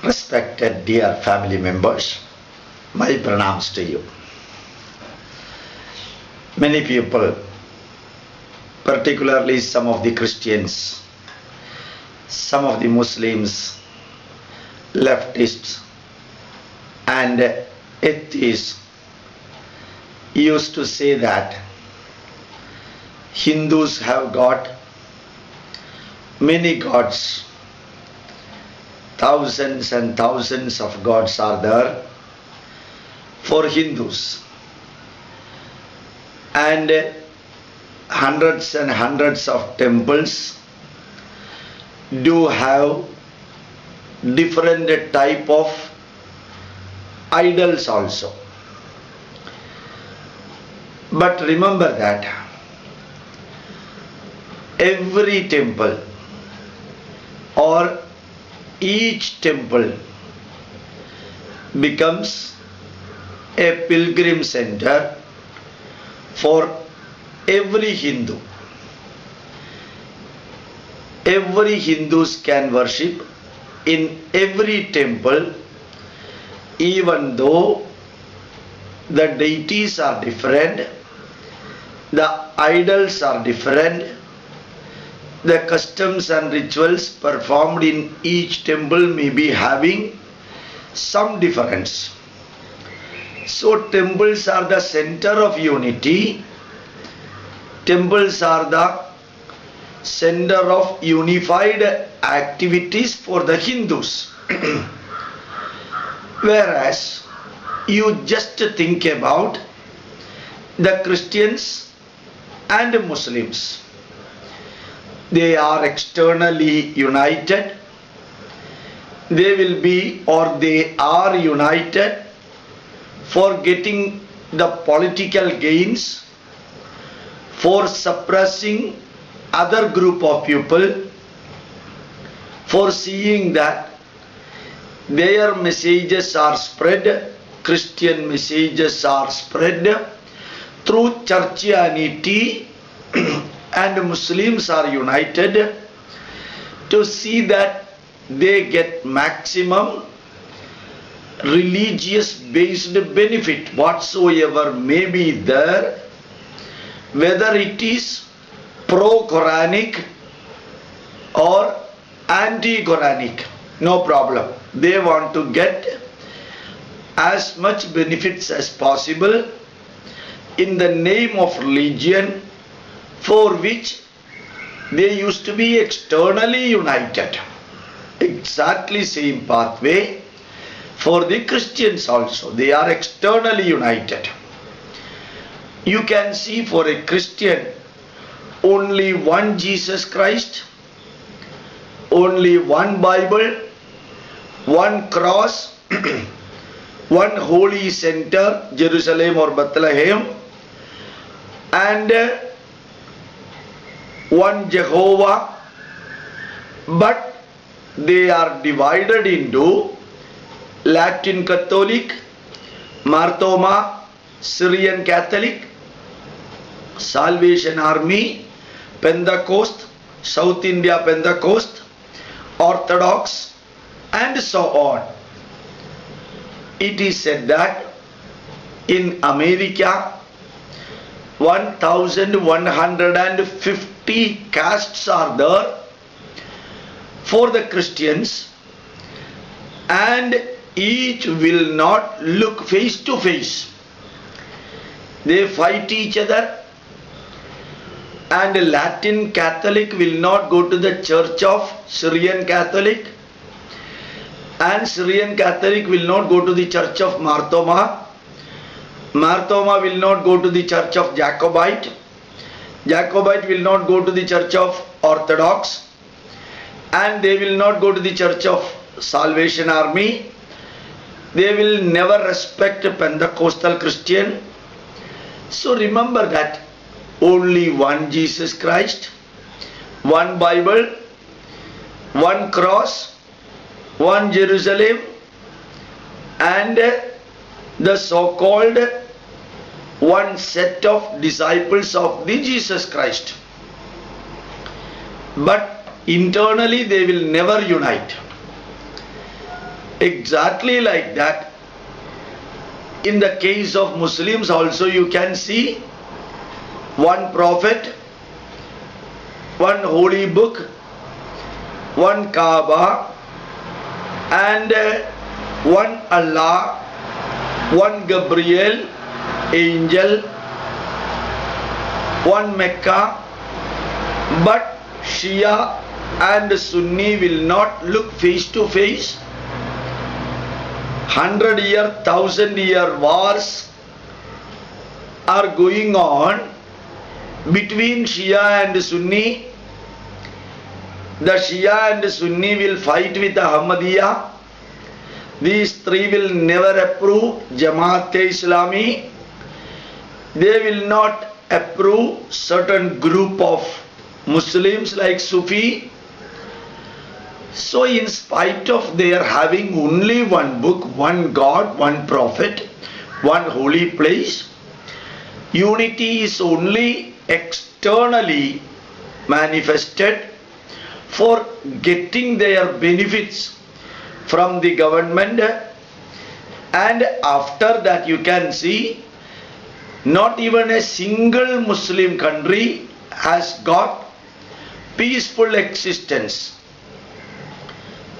Respected dear family members, my pranams to you. Many people, particularly some of the Christians, some of the Muslims, leftists and atheists used to say that Hindus have got many gods. Thousands and thousands of gods are there for Hindus, and hundreds and hundreds of temples do have different type of idols also. But remember that every temple or each temple becomes a pilgrim center for every Hindu. Every Hindus can worship in every temple, even though the deities are different, the idols are different, the customs and rituals performed in each temple may be having some difference. So temples are the center of unity. Temples are the center of unified activities for the Hindus. Whereas you just think about the Christians and Muslims. They are externally united. They will be, or they are united for getting the political gains, for suppressing other group of people, for seeing that their messages are spread, Christian messages are spread through churchianity, and Muslims are united to see that they get maximum religious based benefit whatsoever may be there, whether it is pro-Quranic or anti-Quranic, no problem. They want to get as much benefits as possible in the name of religion, for which they used to be externally united. Exactly same pathway for the Christians also. They are externally united. You can see for a Christian only one Jesus Christ, only one Bible, one cross, one holy center, Jerusalem or Bethlehem, and one Jehovah, but they are divided into Latin Catholic, Marthoma, Syrian Catholic, Salvation Army, Pentecost, South India Pentecost, Orthodox, and so on. It is said that in America 1150 castes are there for the Christians, and each will not look face to face. They fight each other, and Latin Catholic will not go to the church of Syrian Catholic, and Syrian Catholic will not go to the church of Marthoma. Marthoma will not go to the church of Jacobite. Jacobite will not go to the church of Orthodox, and they will not go to the church of Salvation Army. They will never respect Pentecostal Christian. So remember that only one Jesus Christ, one Bible, one cross, one Jerusalem, and the so-called one set of disciples of the Jesus Christ. But internally they will never unite. Exactly like that. In the case of Muslims also you can see one prophet, one holy book, one Kaaba, and one Allah, one Gabriel, angel, one Mecca. But Shia and Sunni will not look face to face. 100-year, 1000-year wars are going on between Shia and Sunni. The Shia and Sunni will fight with the Ahmadiyya. These three will never approve Jamaat-e-Islami. They will not approve certain group of Muslims like Sufi. So in spite of their having only one book, one God, one prophet, one holy place, unity is only externally manifested for getting their benefits from the government, and after that you can see not even a single Muslim country has got peaceful existence.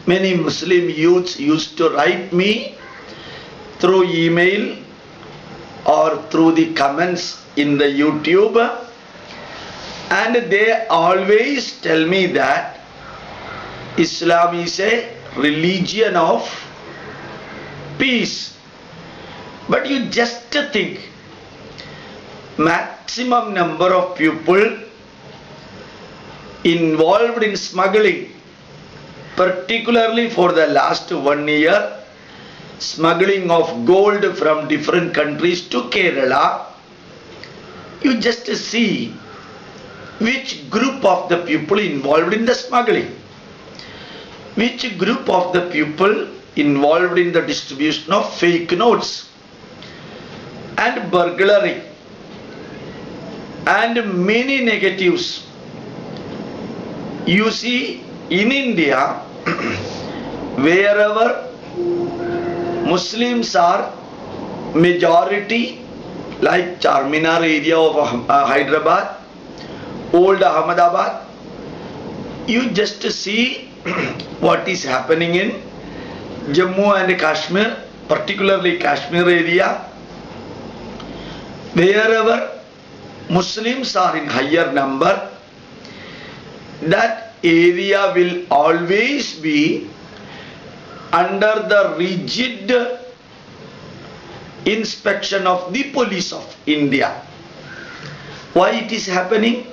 Many Muslim youths used to write me through email or through the comments in the YouTube, and they always tell me that Islam is a religion of peace. But you just think, maximum number of people involved in smuggling, particularly for the last 1 year, smuggling of gold from different countries to Kerala. You just see which group of the people involved in the smuggling, which group of the people involved in the distribution of fake notes and burglary and many negatives. You see, in India, wherever Muslims are majority, like Charminar area of Hyderabad, old Ahmedabad, you just see what is happening in Jammu and Kashmir, particularly Kashmir area. Wherever Muslims are in higher number, that area will always be under the rigid inspection of the police of India. Why it is happening?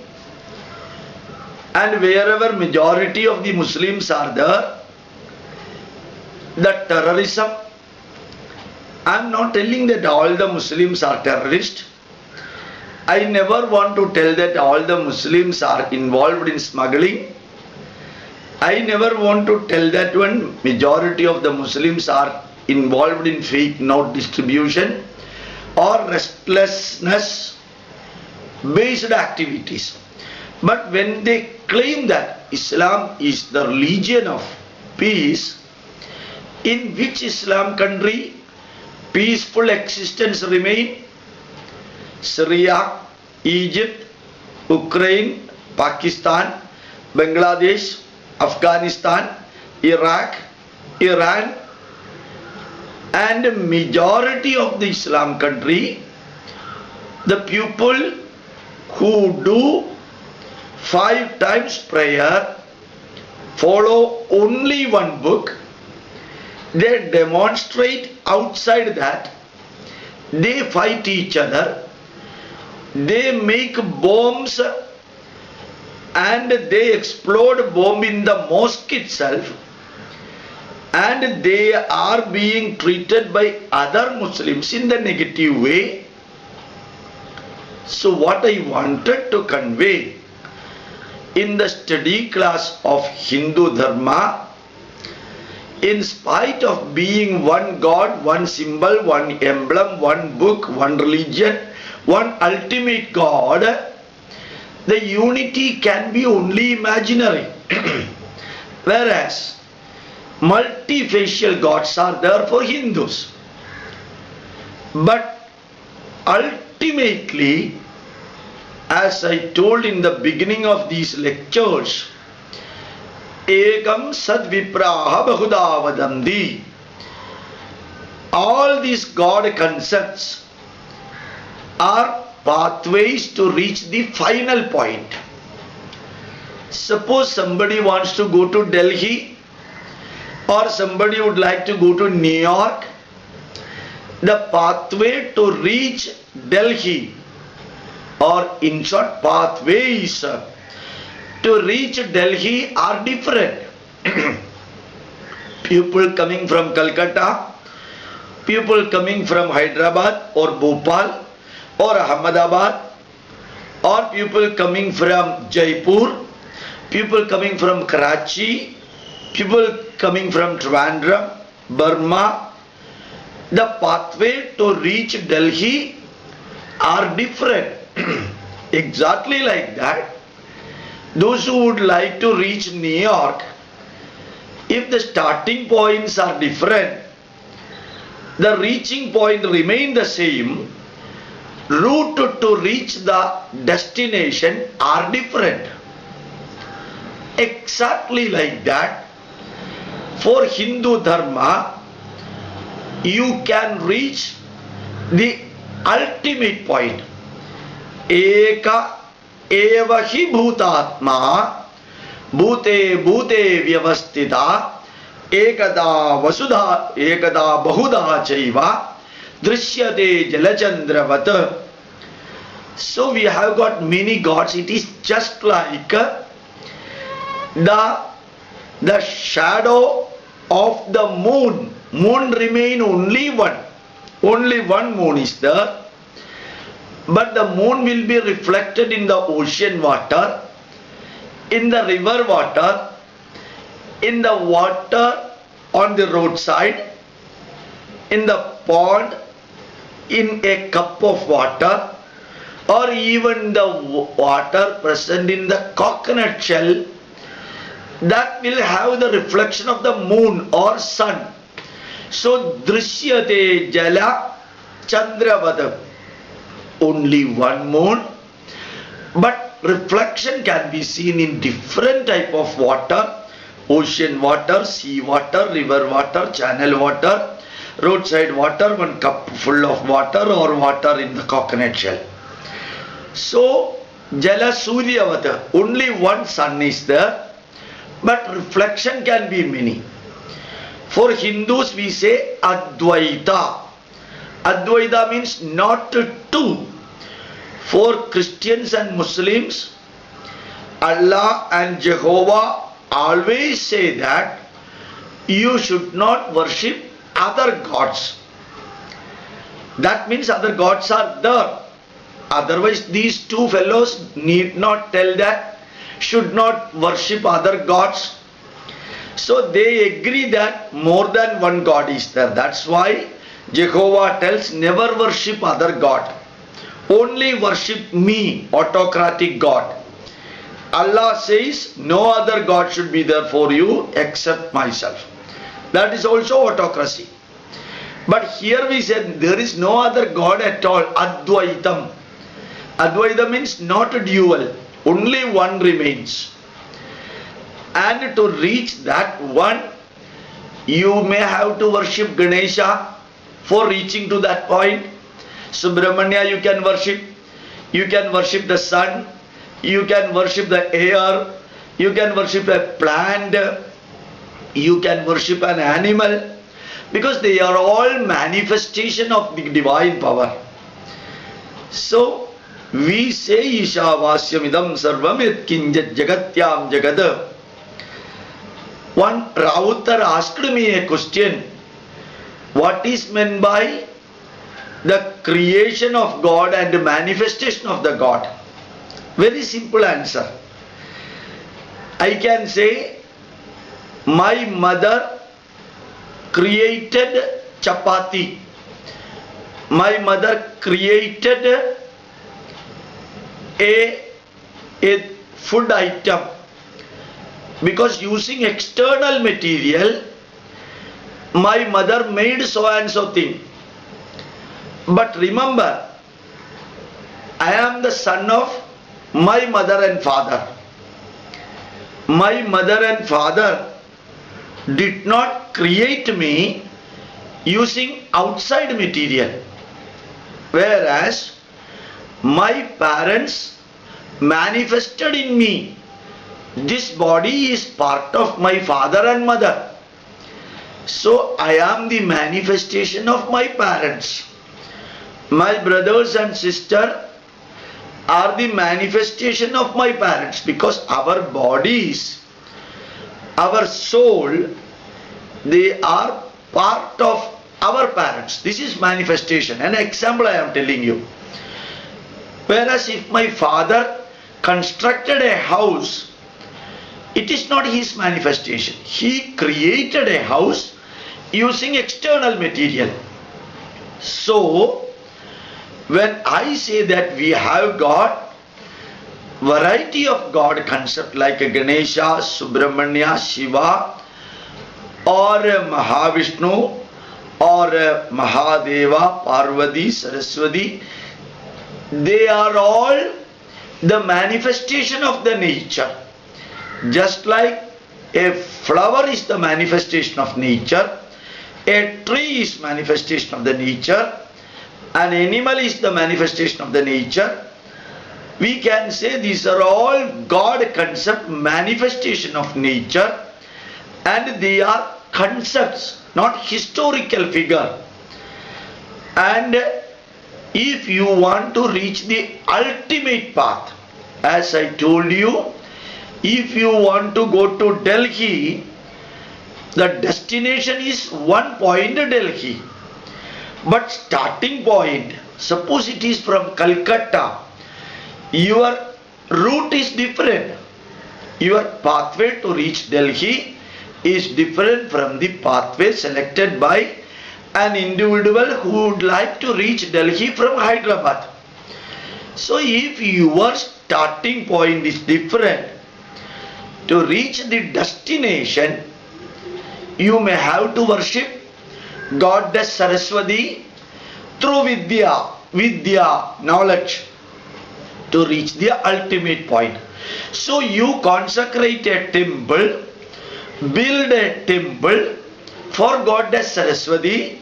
And wherever majority of the Muslims are there, the terrorism, I am not telling that all the Muslims are terrorists. I never want to tell that all the Muslims are involved in smuggling. I never want to tell that when majority of the Muslims are involved in fake note distribution or restlessness based activities. But when they claim that Islam is the religion of peace, in which Islam country peaceful existence remain? Syria, Egypt, Ukraine, Pakistan, Bangladesh, Afghanistan, Iraq, Iran, and majority of the Islam country, the people who do 5 times prayer, follow only one book, they demonstrate outside that, they fight each other, they make bombs and they explode bomb in the mosque itself, and they are being treated by other Muslims in the negative way. So what I wanted to convey in the study class of Hindu Dharma, in spite of being one God, one symbol, one emblem, one book, one religion, one ultimate God, the unity can be only imaginary. Whereas multifacial gods are there for Hindus. But ultimately, as I told in the beginning of these lectures, Ekam Sadvipraha Bahuda Vadandi. All these God concepts are pathways to reach the final point. Suppose somebody wants to go to Delhi, or somebody would like to go to New York. The pathway to reach Delhi, or in short pathways to reach Delhi are different. People coming from Calcutta, people coming from Hyderabad or Bhopal or Ahmedabad, or people coming from Jaipur, people coming from Karachi, people coming from Trivandrum, Burma. The pathway to reach Delhi are different. Exactly like that, those who would like to reach New York, if the starting points are different, the reaching point remain the same, route to reach the destination are different. Exactly like that, for Hindu Dharma, you can reach the ultimate point. Eka eva hi bhutatma bhute bhute vyavastita ekada vasudha ekada bahuda chaiva drishyate jalachandravat. So we have got many gods. It is just like the shadow of the moon. Moon remain only one. Only one moon is there. But the moon will be reflected in the ocean water, in the river water, in the water on the roadside, in the pond, in a cup of water, or even the water present in the coconut shell. That will have the reflection of the moon or sun. So, drishyate jala chandravad. Only one moon, but reflection can be seen in different type of water: ocean water, sea water, river water, channel water, roadside water, one cup full of water, or water in the coconut shell. So, jala suryavad, only one sun is there, but reflection can be many. For Hindus we say Advaita. Advaita means not two. For Christians and Muslims, Allah and Jehovah always say that you should not worship other gods. That means other gods are there. Otherwise these two fellows need not tell that should not worship other gods. So they agree that more than one God is there. That's why Jehovah tells never worship other God. Only worship me, autocratic God. Allah says no other God should be there for you except myself. That is also autocracy. But here we said there is no other God at all. Advaitam. Advaita means not a dual. Only one remains. And to reach that one, you may have to worship Ganesha for reaching to that point. Subramanya you can worship. You can worship the sun. You can worship the air. You can worship a plant. You can worship an animal. Because they are all manifestation of the divine power. So, we say Ishavasyam idam sarvam yat kinjat jagatyam jagad. One Rautar asked me a question. What is meant by the creation of God and the manifestation of the God? Very simple answer. I can say, my mother created chapati. My mother created a food item. Because using external material, my mother made so and so thing. But remember, I am the son of my mother and father. My mother and father did not create me using outside material. Whereas my parents manifested in me. This body is part of my father and mother. So I am the manifestation of my parents. My brothers and sisters are the manifestation of my parents, because our bodies, our soul, they are part of our parents. This is manifestation. An example I am telling you. Whereas if my father constructed a house, it is not his manifestation. He created a house using external material. So, when I say that we have got variety of God concept like Ganesha, Subramanya, Shiva, or Mahavishnu, or Mahadeva, Parvati, Saraswati, they are all the manifestation of the nature. Just like a flower is the manifestation of nature, a tree is manifestation of the nature, an animal is the manifestation of the nature, we can say these are all God concept, manifestation of nature, and they are concepts, not historical figure. And if you want to reach the ultimate path, as I told you, if you want to go to Delhi, the destination is one point Delhi. But starting point, suppose it is from Calcutta, your route is different. Your pathway to reach Delhi is different from the pathway selected by an individual who would like to reach Delhi from Hyderabad. So if your starting point is different, to reach the destination, you may have to worship Goddess Saraswati through Vidya, knowledge, to reach the ultimate point. So you consecrate a temple, build a temple for Goddess Saraswati,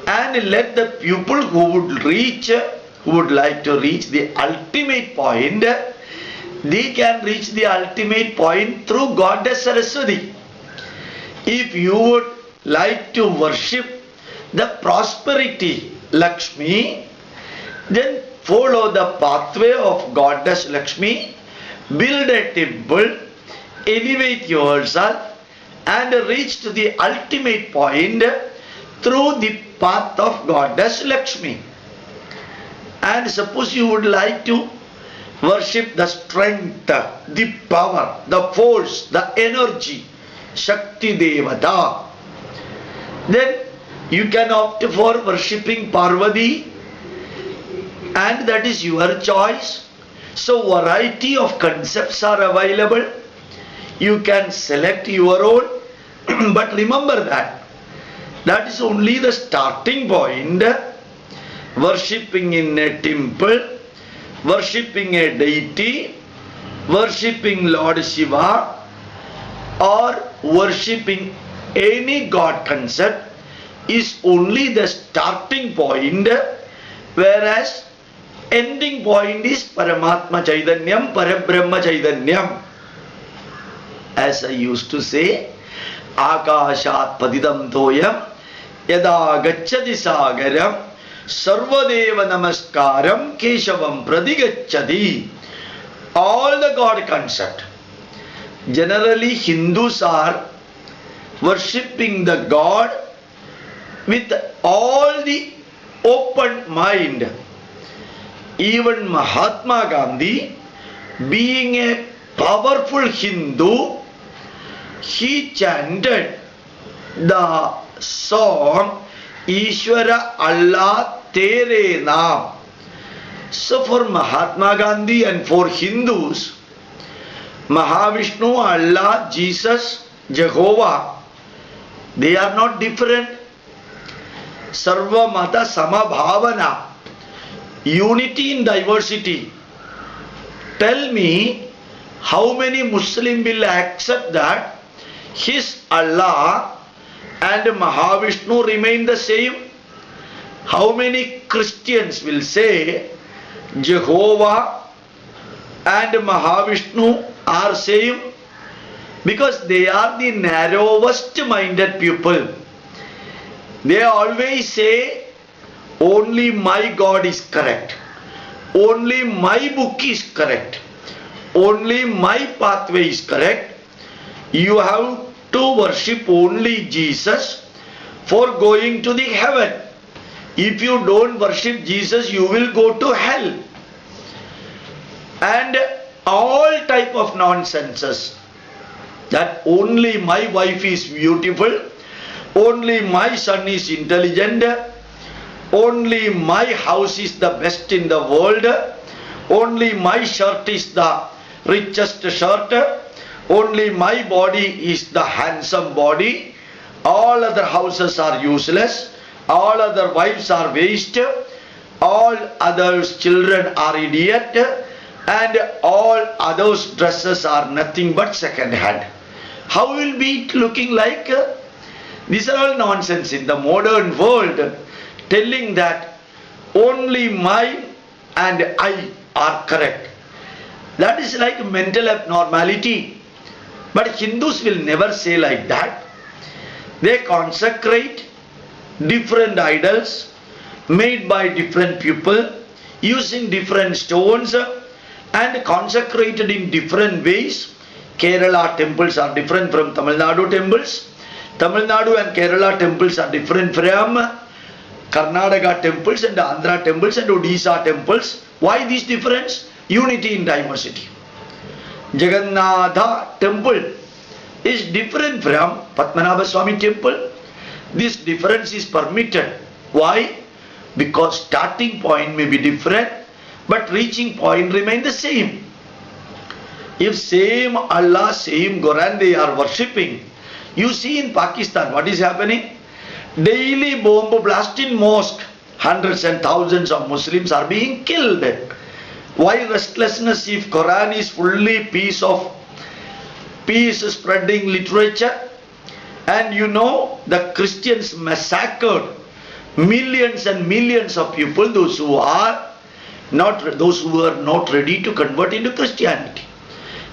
and let the people who would like to reach the ultimate point, they can reach the ultimate point through Goddess Saraswati. If you would like to worship the prosperity Lakshmi, then follow the pathway of Goddess Lakshmi, build a temple, elevate yourself, and reach to the ultimate point through the path of Goddess Lakshmi. And suppose you would like to worship the strength, the power, the force, the energy, Shakti Devata, then you can opt for worshipping Parvati, and that is your choice. So variety of concepts are available. You can select your own, but remember that is only the starting point. Worshipping in a temple, worshipping a deity, worshipping Lord Shiva, or worshipping any God concept is only the starting point, whereas ending point is Paramatma Chaitanyam, Parabrahma Chaitanyam. As I used to say, Akashat Padidam Toyam Yada Gacchati Sagaram Sarvadeva Namaskaram Keshavam Pradigacchati. All the God concept. Generally Hindus are worshipping the God with all the open mind. Even Mahatma Gandhi, being a powerful Hindu, he chanted the song Ishwara Allah Tere Naam. So for Mahatma Gandhi and for Hindus, Mahavishnu, Allah, Jesus, Jehovah, They are not different. Sarva Mata Samabhavana. Unity in diversity. Tell me, how many Muslim will accept that his Allah and Mahavishnu remain the same? How many Christians will say Jehovah and Mahavishnu are same? Because they are the narrowest minded people. They always say only my God is correct, only my book is correct, only my pathway is correct. You have to worship only Jesus for going to the heaven. If you don't worship Jesus, you will go to hell. And all type of nonsenses, that only my wife is beautiful, only my son is intelligent, only my house is the best in the world, only my shirt is the richest shirt, only my body is the handsome body, all other houses are useless, all other wives are waste, all others children are idiot, and all others dresses are nothing but second hand. How will be it looking like? These are all nonsense in the modern world, telling that only my and I are correct. That is like mental abnormality. But Hindus will never say like that. They consecrate different idols made by different people using different stones and consecrated in different ways. Kerala temples are different from Tamil Nadu temples. Tamil Nadu and Kerala temples are different from Karnataka temples and Andhra temples and Odisha temples. Why this difference? Unity in diversity. Jagannatha temple is different from Padmanabha Swami temple. This difference is permitted. Why? Because starting point may be different, but reaching point remain the same. If same Allah, same Quran they are worshipping, you see in Pakistan what is happening? Daily bomb blast in mosque. Hundreds and thousands of Muslims are being killed. Why restlessness if Quran is fully peace spreading literature? And you know the Christians massacred millions and millions of people, those who are not ready to convert into Christianity.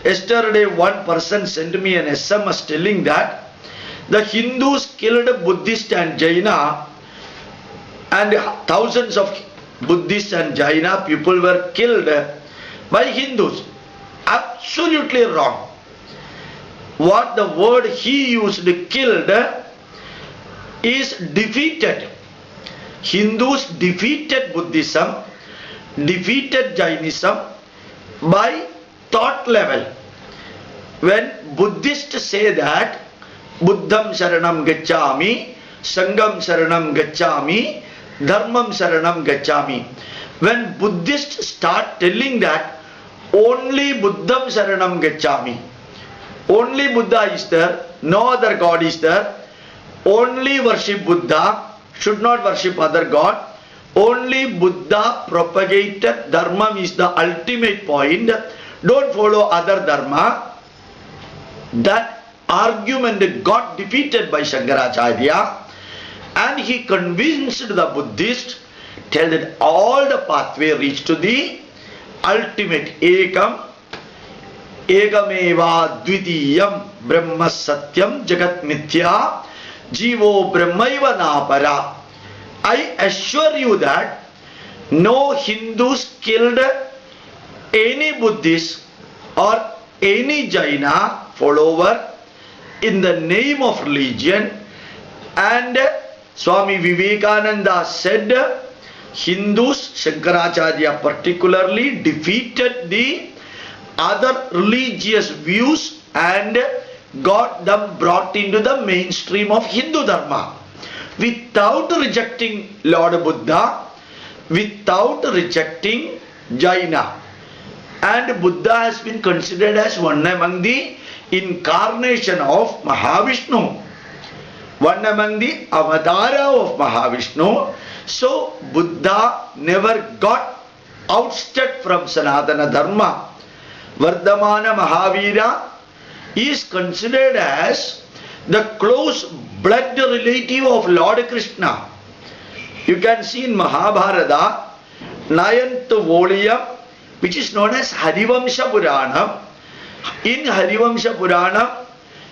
Yesterday one person sent me an SMS telling that the Hindus killed Buddhist and Jaina, and thousands of Buddhist and Jaina people were killed by Hindus. Absolutely wrong. What the word he used, killed, is defeated. Hindus defeated Buddhism, defeated Jainism by thought level. When Buddhists say that Buddham Sharanam Gacchami, Sangam Sharanam Gacchami, Dharmam Sharanam Gacchami. When Buddhists start telling that only Buddham Sharanam Gacchami, only Buddha is there, no other God is there, only worship Buddha, should not worship other God, only Buddha propagated Dharma is the ultimate point, don't follow other Dharma. That argument got defeated by Shankaracharya, and he convinced the Buddhist, tell that all the pathway reach to the ultimate Ekam, Ekameva Dvitiyam Brahma Satyam Jagat Mithya Jivo Brahmaiva Napara. I assure you that no Hindus killed any Buddhist or any Jaina follower in the name of religion, and Swami Vivekananda said Hindus, Shankaracharya particularly, defeated the other religious views and got them brought into the mainstream of Hindu Dharma without rejecting Lord Buddha, without rejecting Jaina. And Buddha has been considered as one among the incarnation of Mahavishnu. one among the avatara of Mahavishnu. So Buddha never got ousted from Sanatana Dharma. Vardhamana Mahavira is considered as the close blood relative of Lord Krishna. You can see in Mahabharata, 9th volume, which is known as Harivamsha Purana. In Harivamsha Purana,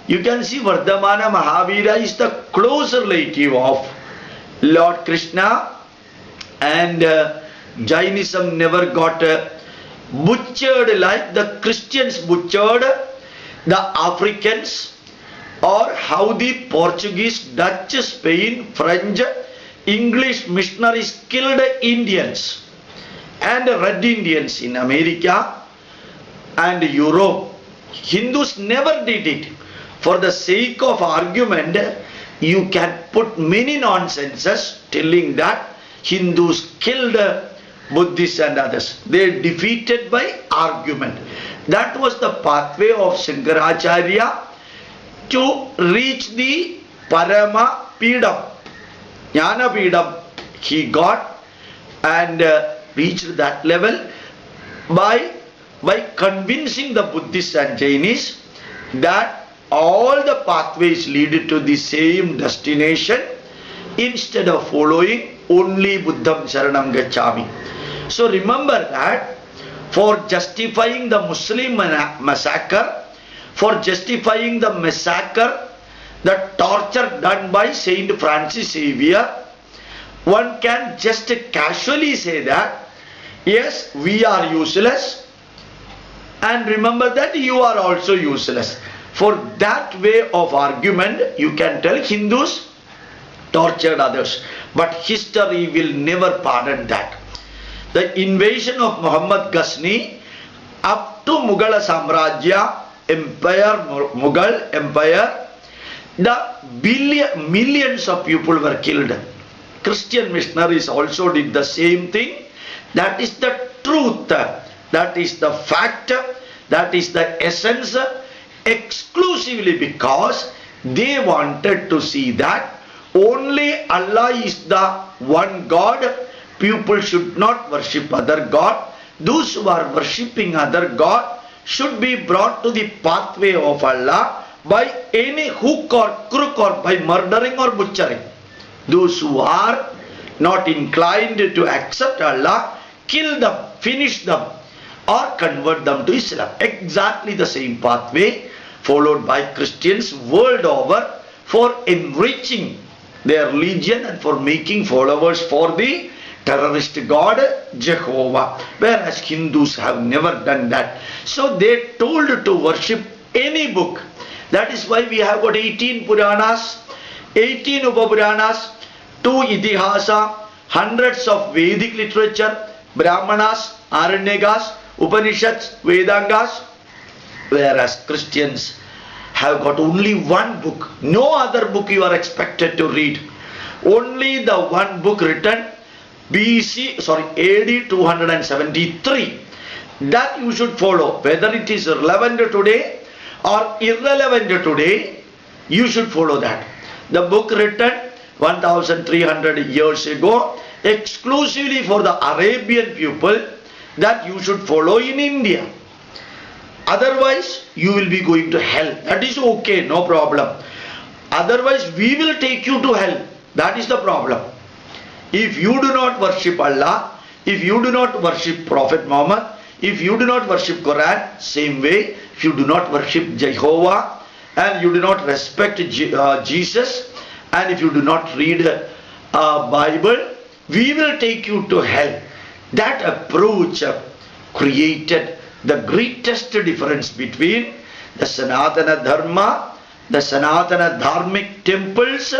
you can see Vardhamana Mahavira is the close relative of Lord Krishna, and Jainism never got butchered like the Christians butchered the Africans, or how the Portuguese, Dutch, Spain, French, English missionaries killed Indians and Red Indians in America and Europe. Hindus never did it. For the sake of argument, you can put many nonsenses telling that Hindus killed Buddhists and others. They defeated by argument. That was the pathway of Shankaracharya to reach the Parama Pidam. Jnana Pidam he got and reached that level by convincing the Buddhists and Jainis that all the pathways lead to the same destination instead of following only Buddham Sharanam Gacchami. So remember that for justifying the Muslim massacre, for justifying the massacre, the torture done by Saint Francis Xavier, one can just casually say that, yes, we are useless, and remember that you are also useless. For that way of argument, you can tell Hindus tortured others. But history will never pardon that. The invasion of Muhammad Ghazni up to Mughal Samrajya, Empire, Mughal Empire, the millions of people were killed. Christian missionaries also did the same thing. That is the truth. That is the fact. That is the essence. Exclusively because they wanted to see that only Allah is the one God. People should not worship other God. Those who are worshipping other God should be brought to the pathway of Allah by any hook or crook or by murdering or butchering. Those who are not inclined to accept Allah, kill them, finish them, or convert them to Islam. Exactly the same pathway followed by Christians world over for enriching their religion and for making followers for the terrorist god Jehovah, whereas Hindus have never done that. So they told to worship any book. That is why we have got 18 Puranas, 18 Upapuranas, 2 Itihasa, hundreds of Vedic literature, Brahmanas, Aranyakas, Upanishads, Vedangas, whereas Christians have got only one book. No other book you are expected to read. Only the one book written AD 273. That you should follow. Whether it is relevant today or irrelevant today, you should follow that. The book written 1300 years ago exclusively for the Arabian people, that you should follow in India. Otherwise, you will be going to hell. That is okay, no problem. Otherwise, we will take you to hell. That is the problem. If you do not worship Allah, if you do not worship Prophet Muhammad, if you do not worship Quran, same way, if you do not worship Jehovah, and you do not respect Jesus, and if you do not read Bible, we will take you to hell. That approach created the greatest difference between the Sanatana Dharma, the Sanatana Dharmic temples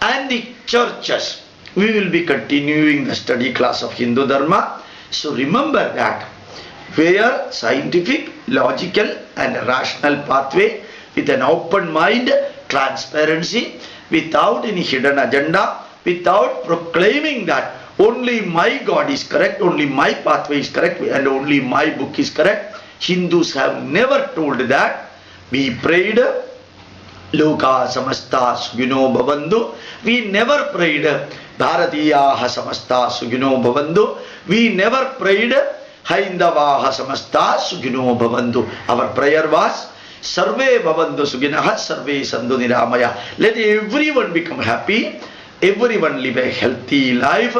and the churches. We will be continuing the study class of Hindu Dharma. So remember that where scientific, logical and rational pathway with an open mind, transparency, without any hidden agenda, without proclaiming that only my God is correct, only my pathway is correct, and only my book is correct. Hindus have never told that. We prayed, Loka samasta sugino bhavantu. We never prayed Bharatiyaha samasta sugino bhavantu. We never prayed Haindavaha samasta sugino bhavantu. Our prayer was Sarve bhavantu suginaha sarve sandhu niramaya. Let everyone become happy, everyone live a healthy life,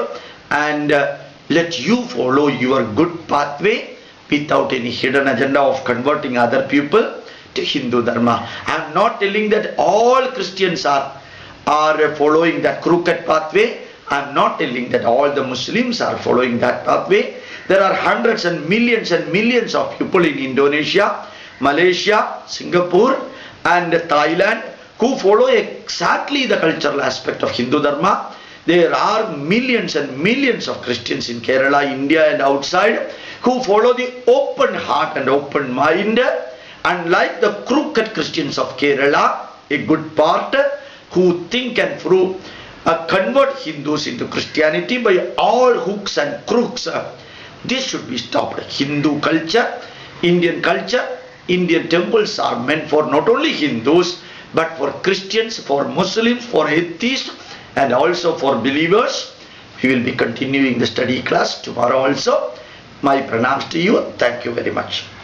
and let you follow your good pathway without any hidden agenda of converting other people to Hindu Dharma. I am not telling that all Christians are following that crooked pathway. I am not telling that all the Muslims are following that pathway. There are hundreds and millions of people in Indonesia, Malaysia, Singapore and Thailand who follow exactly the cultural aspect of Hindu Dharma. There are millions and millions of Christians in Kerala, India and outside who follow the open heart and open mind, unlike the crooked Christians of Kerala, a good part, who think and convert Hindus into Christianity by all hooks and crooks. This should be stopped. Hindu culture, Indian temples are meant for not only Hindus but for Christians, for Muslims, for atheists and also for believers. We will be continuing the study class tomorrow also. My pranams to you. Thank you very much.